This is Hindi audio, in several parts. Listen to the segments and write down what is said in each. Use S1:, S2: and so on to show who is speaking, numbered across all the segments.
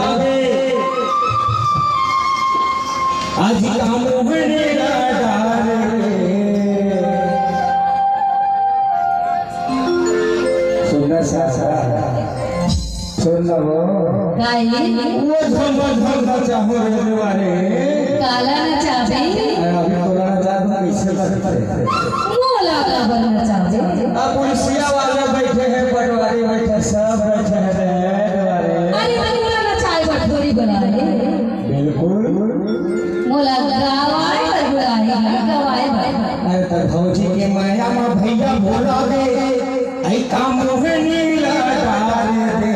S1: बुलावे आज काम होने सुना सा सुन वो झम चाहो रे वाले
S2: काला न चाहे
S1: अभी तोरा जात कैसे करते
S2: मोला का बनना चाहे
S1: अब पुलिसिया वाले बैठे हैं पटवारी बैठे सब बैठे हैं
S2: अरे मोला न चाहे बटोरी बनाए
S1: बिल्कुल
S2: मोला गवाए पर बुलाए गवाए
S1: अरे तो भौजी के माया में भैया बोला दे आई काम मोहनी लगा दे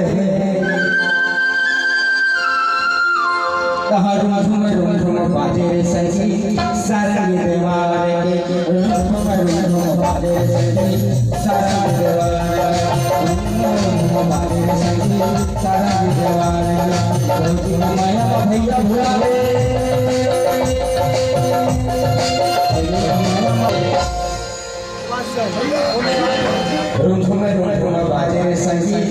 S1: रूम बाजे रे संगी सारंगी देवारे के रूम बाजे रे संगी सारंगी देवारे भौजी माया भैया बुलावे रूम बाजे रे संगी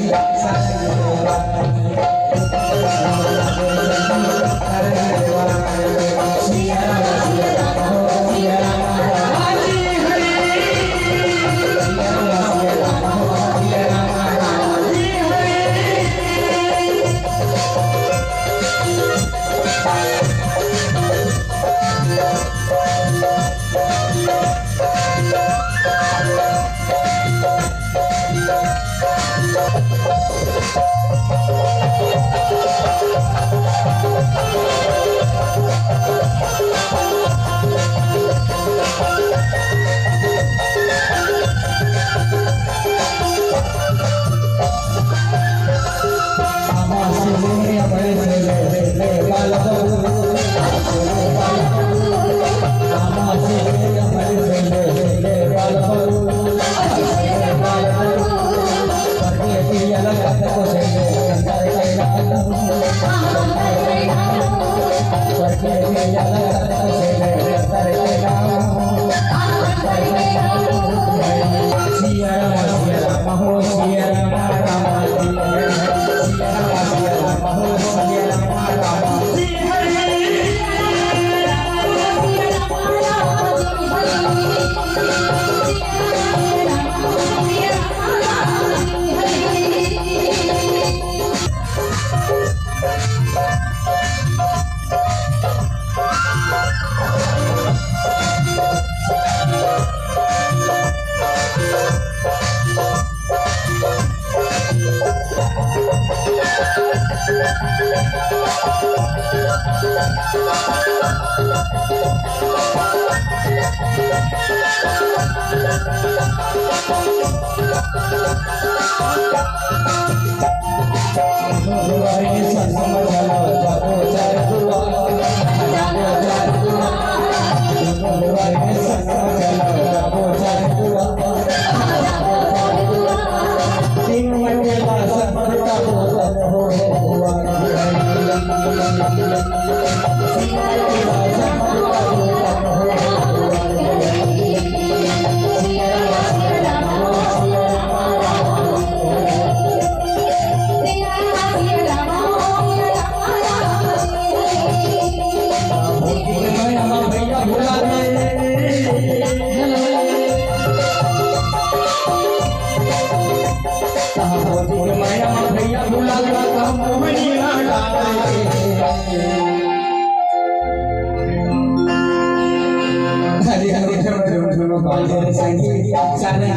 S1: सारे